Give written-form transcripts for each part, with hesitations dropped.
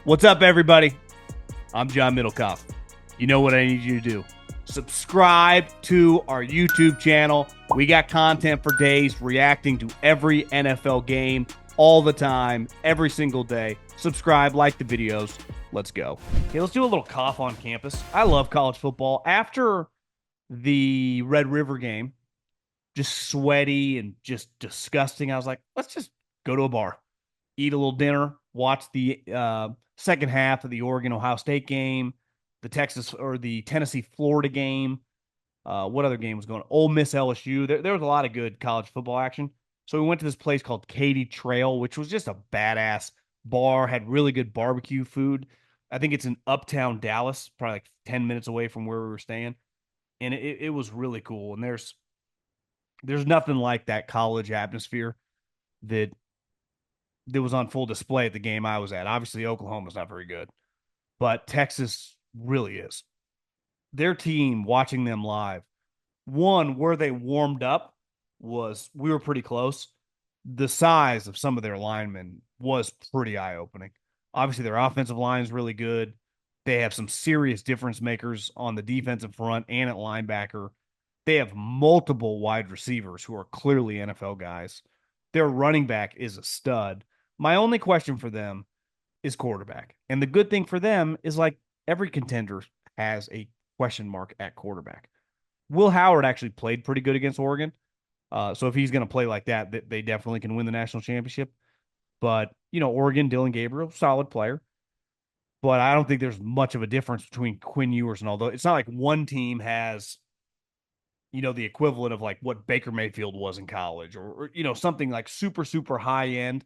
What's up, everybody? I'm John Middlekauff. You know what I need you to do. Subscribe to our YouTube channel. We got content for days reacting to every NFL game all the time, every single day. Subscribe, like the videos. Let's go. Okay, let's do a little Kauff on campus. I love college football. After the Red River game, just sweaty and just disgusting, I was like, let's just go to a bar, eat a little dinner, watch the second half of the Oregon-Ohio State game, the Tennessee-Florida game. What other game was going on? Ole Miss LSU. There was a lot of good college football action. So we went to this place called Katy Trail, which was just a badass bar, had really good barbecue food. I think it's in uptown Dallas, probably like 10 minutes away from where we were staying. And it was really cool. And there's nothing like that college atmosphere that was on full display at the game I was at. Obviously, Oklahoma's not very good, but Texas really is. Their team, watching them live, one, where they warmed up we were pretty close. The size of some of their linemen was pretty eye opening. Obviously, their offensive line is really good. They have some serious difference makers on the defensive front and at linebacker. They have multiple wide receivers who are clearly NFL guys. Their running back is a stud. My only question for them is quarterback. And the good thing for them is like every contender has a question mark at quarterback. Will Howard actually played pretty good against Oregon. So if he's going to play like that, they definitely can win the national championship. But, Oregon, Dylan Gabriel, solid player. But I don't think there's much of a difference between Quinn Ewers and although it's not like one team has, the equivalent of like what Baker Mayfield was in college or something like super, super high end.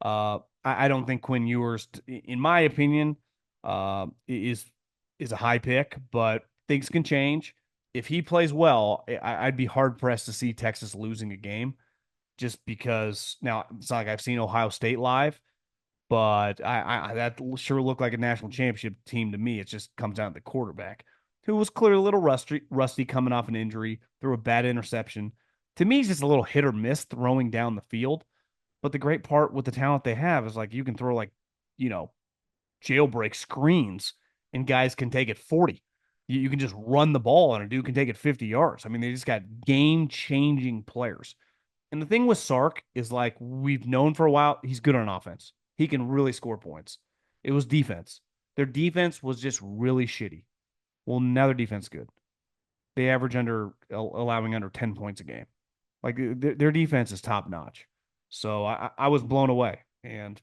I don't think Quinn Ewers, in my opinion, is a high pick, but things can change. If he plays well, I'd be hard pressed to see Texas losing a game, just because now it's not like I've seen Ohio State live, but I that sure looked like a national championship team to me. It just comes down to the quarterback, who was clearly a little rusty coming off an injury, threw a bad interception. To me, he's just a little hit or miss throwing down the field. But the great part with the talent they have is like you can throw like, you know, jailbreak screens and guys can take it 40. You can just run the ball and a dude can take it 50 yards. I mean, they just got game changing players. And the thing with Sark is like we've known for a while, he's good on offense. He can really score points. It was defense. Their defense was just really shitty. Well, now their defense is good. They average allowing under 10 points a game. Like their defense is top notch. So I was blown away. And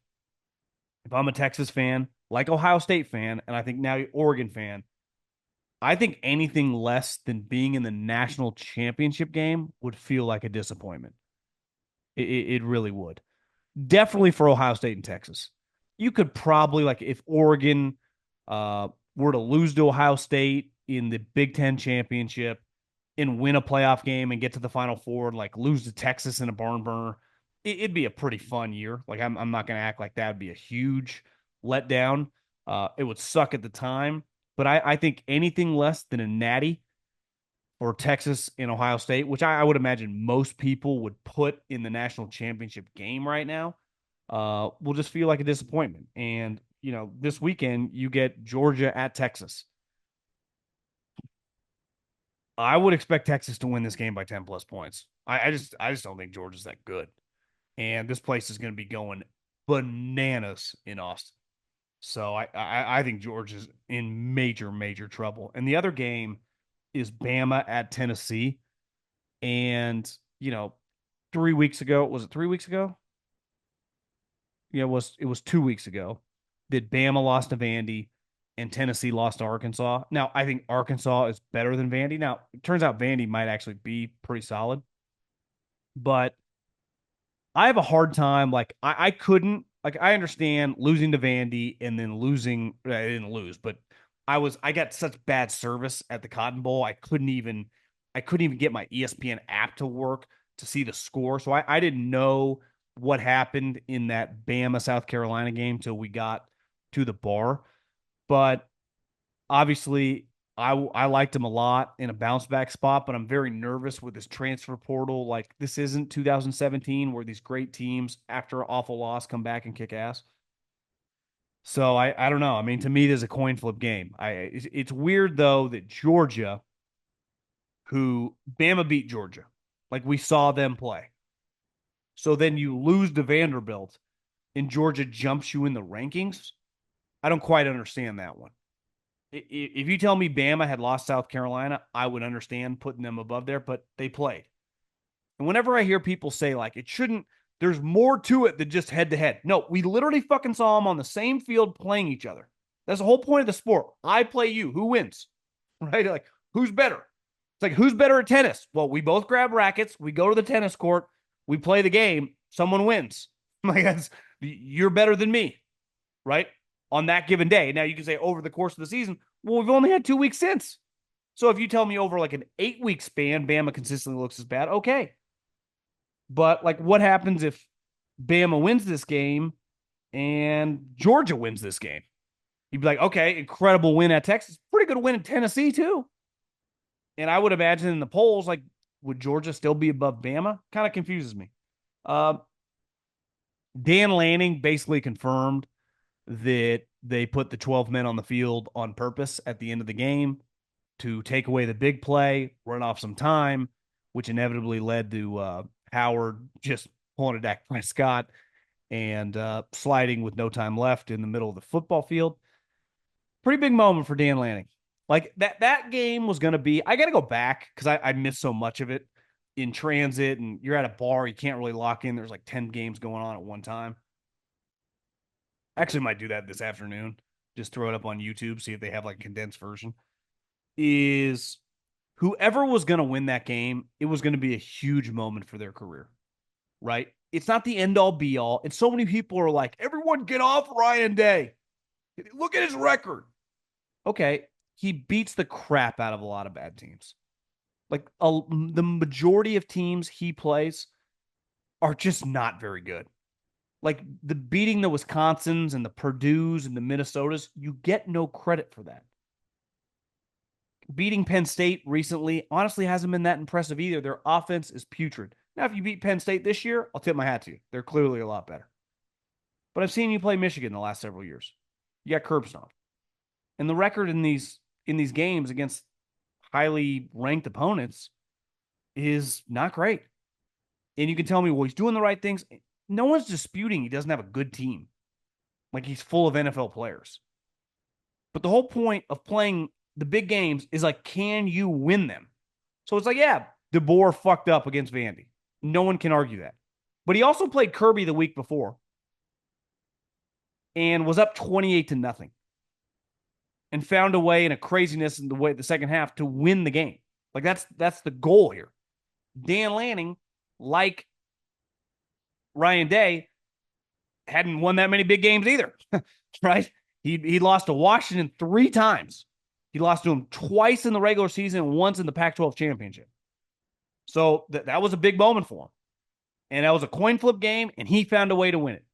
if I'm a Texas fan, like Ohio State fan, and I think now Oregon fan, I think anything less than being in the national championship game would feel like a disappointment. It really would. Definitely for Ohio State and Texas. You could probably, like, if Oregon were to lose to Ohio State in the Big Ten championship and win a playoff game and get to the Final Four and, like, lose to Texas in a barn burner, it'd be a pretty fun year. Like, I'm not going to act like that would be a huge letdown. It would suck at the time. But I think anything less than a natty for Texas and Ohio State, which I would imagine most people would put in the national championship game right now, will just feel like a disappointment. And, this weekend you get Georgia at Texas. I would expect Texas to win this game by 10 plus points. I just don't think Georgia's that good. And this place is going to be going bananas in Austin. So I think Georgia's in major, major trouble. And the other game is Bama at Tennessee. And, 3 weeks ago, was it 3 weeks ago? Yeah, it was 2 weeks ago that Bama lost to Vandy and Tennessee lost to Arkansas. Now, I think Arkansas is better than Vandy. Now, it turns out Vandy might actually be pretty solid, but I have a hard time. Like, I couldn't, like, I understand losing to Vandy and then losing. I didn't lose, but I got such bad service at the Cotton Bowl. I couldn't even get my ESPN app to work to see the score. So I didn't know what happened in that Bama South Carolina game till we got to the bar. But obviously, I liked him a lot in a bounce back spot, but I'm very nervous with this transfer portal. Like, this isn't 2017 where these great teams after an awful loss come back and kick ass. So I don't know. I mean, to me, there's a coin flip game. It's weird though that Georgia, who Bama beat Georgia, like we saw them play. So then you lose to Vanderbilt, and Georgia jumps you in the rankings. I don't quite understand that one. If you tell me Bama had lost South Carolina, I would understand putting them above there, but they played. And whenever I hear people say, like, it shouldn't, there's more to it than just head to head. No, we literally fucking saw them on the same field playing each other. That's the whole point of the sport. I play you. Who wins? Right? Like, who's better? It's like, who's better at tennis? Well, we both grab rackets. We go to the tennis court. We play the game. Someone wins. Like, that's, you're better than me, right? On that given day. Now, you can say over the course of the season, well, we've only had 2 weeks since. So if you tell me over like an 8-week span, Bama consistently looks as bad, okay. But like, what happens if Bama wins this game and Georgia wins this game? You'd be like, okay, incredible win at Texas, pretty good win in Tennessee too. And I would imagine in the polls, like, would Georgia still be above Bama? Kind of confuses me. Uh, Dan Lanning basically confirmed that they put the 12 men on the field on purpose at the end of the game to take away the big play, run off some time, which inevitably led to Howard just pulling it back by Scott and sliding with no time left in the middle of the football field. Pretty big moment for Dan Lanning. Like that game was going to be, I got to go back because I missed so much of it in transit, and you're at a bar, you can't really lock in. There's like 10 games going on at one time. I actually might do that this afternoon. Just throw it up on YouTube, see if they have like a condensed version. Is whoever was going to win that game, it was going to be a huge moment for their career, right? It's not the end all be all. And so many people are like, everyone get off Ryan Day. Look at his record. Okay. He beats the crap out of a lot of bad teams. Like the majority of teams he plays are just not very good. Like the beating the Wisconsins and the Purdue's and the Minnesotas, you get no credit for that. Beating Penn State recently honestly hasn't been that impressive either. Their offense is putrid. Now, if you beat Penn State this year, I'll tip my hat to you. They're clearly a lot better. But I've seen you play Michigan the last several years. You got curb stomped. And the record in these games against highly ranked opponents is not great. And you can tell me, well, he's doing the right things. No one's disputing he doesn't have a good team. Like he's full of NFL players. But the whole point of playing the big games is like, can you win them? So it's like, yeah, DeBoer fucked up against Vandy. No one can argue that. But he also played Kirby the week before and was up 28-0 and found a way in a craziness in the second half to win the game. Like that's the goal here. Dan Lanning, like Ryan Day, hadn't won that many big games either, right? He lost to Washington 3 times. He lost to him twice in the regular season and once in the Pac-12 championship. So that was a big moment for him. And that was a coin flip game, and he found a way to win it.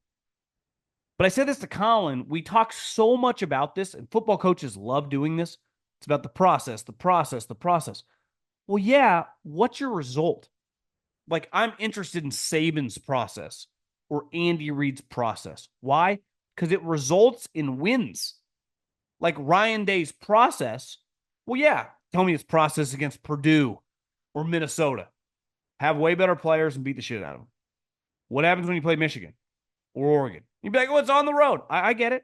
But I said this to Colin. We talk so much about this, and football coaches love doing this. It's about the process, the process, the process. Well, yeah, what's your result? Like, I'm interested in Saban's process or Andy Reid's process. Why? Because it results in wins. Like Ryan Day's process. Well, yeah, tell me his process against Purdue or Minnesota. Have way better players and beat the shit out of them. What happens when you play Michigan or Oregon? You'd be like, oh, it's on the road. I get it.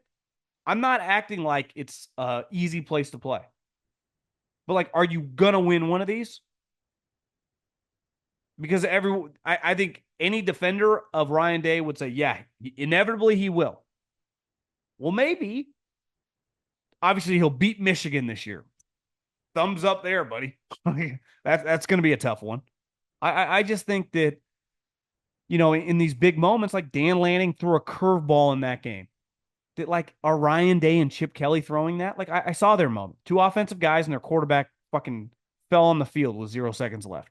I'm not acting like it's an easy place to play. But, like, are you going to win one of these? Because I think any defender of Ryan Day would say, yeah, inevitably he will. Well, maybe. Obviously, he'll beat Michigan this year. Thumbs up there, buddy. That's going to be a tough one. I just think that, you know, in these big moments, like Dan Lanning threw a curveball in that game. That, like, are Ryan Day and Chip Kelly throwing that? Like, I saw their moment. 2 offensive guys and their quarterback fucking fell on the field with 0 seconds left.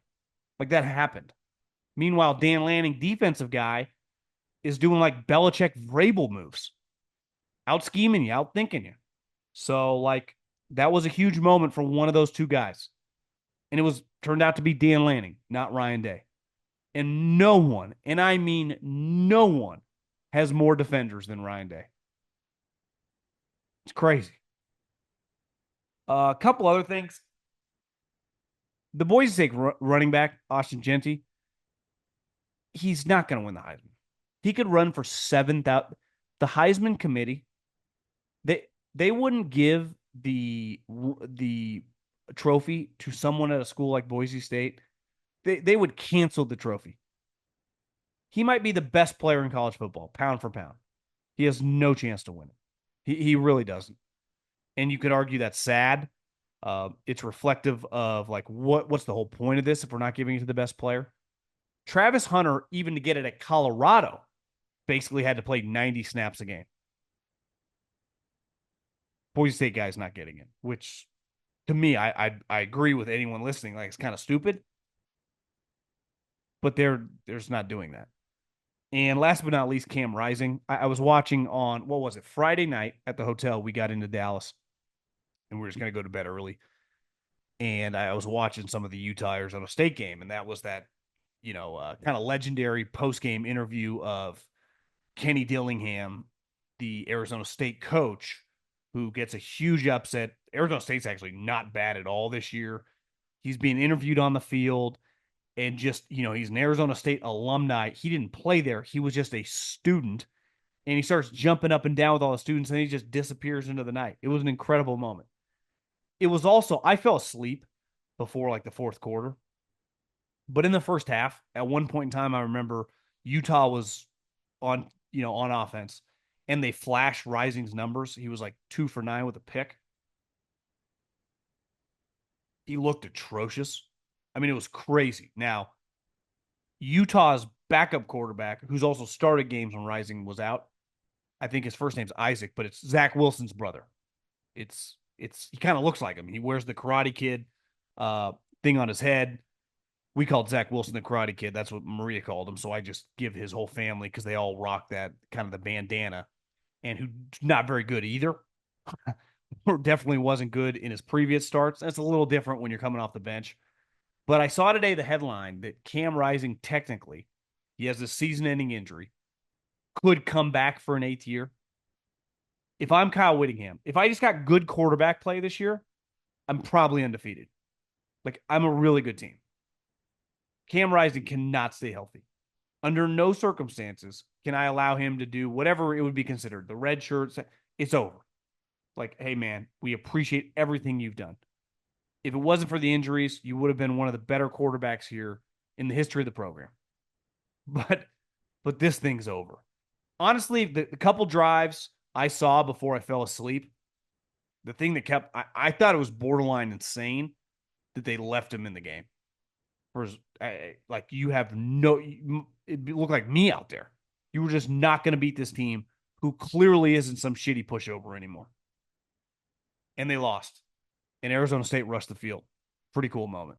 Like, that happened. Meanwhile, Dan Lanning, defensive guy, is doing like Belichick Vrabel moves. Out scheming you, out thinking you. So, like, that was a huge moment for one of those 2 guys. And it turned out to be Dan Lanning, not Ryan Day. And no one, and I mean no one, has more defenders than Ryan Day. crazy. A couple other things. The Boise State running back, Ashton Jeanty, he's not going to win the Heisman. He could run for 7,000. The Heisman committee, they wouldn't give the trophy to someone at a school like Boise State. They would cancel the trophy. He might be the best player in college football, pound for pound. He has no chance to win it. He really doesn't. And you could argue that's sad. It's reflective of like what's the whole point of this if we're not giving it to the best player? Travis Hunter, even to get it at Colorado, basically had to play 90 snaps a game. Boise State guy's not getting it, which to me, I agree with anyone listening. Like it's kind of stupid, but they're just not doing that. And last but not least, Cam Rising. I was watching on what was it, Friday night at the hotel. We got into Dallas, and we were just gonna go to bed early. And I was watching some of the Utah Arizona State game, and that was that kind of legendary post game interview of Kenny Dillingham, the Arizona State coach, who gets a huge upset. Arizona State's actually not bad at all this year. He's being interviewed on the field and just, he's an Arizona State alumni. He didn't play there. He was just a student. And he starts jumping up and down with all the students and he just disappears into the night. It was an incredible moment. It was also, I fell asleep before like the fourth quarter. But in the first half, at one point in time, I remember Utah was on offense and they flashed Rising's numbers. He was like 2 for 9 with a pick. He looked atrocious. I mean, it was crazy. Now, Utah's backup quarterback, who's also started games when Rising was out, I think his first name's Isaac, but it's Zach Wilson's brother. He kind of looks like him. He wears the Karate Kid thing on his head. We called Zach Wilson the Karate Kid. That's what Maria called him. So I just give his whole family because they all rock that kind of the bandana, and who's not very good either. Definitely wasn't good in his previous starts. That's a little different when you're coming off the bench. But I saw today the headline that Cam Rising, technically, he has a season-ending injury, could come back for an 8th year. If I'm Kyle Whittingham, if I just got good quarterback play this year, I'm probably undefeated. Like, I'm a really good team. Cam Rising cannot stay healthy. Under no circumstances can I allow him to do whatever it would be considered. The red shirts, it's over. Like, hey, man, we appreciate everything you've done. If it wasn't for the injuries, you would have been one of the better quarterbacks here in the history of the program. But this thing's over. Honestly, the couple drives I saw before I fell asleep, the thing that I thought it was borderline insane that they left him in the game. Like you have it looked like me out there. You were just not going to beat this team who clearly isn't some shitty pushover anymore. And they lost. And Arizona State rushed the field. Pretty cool moment.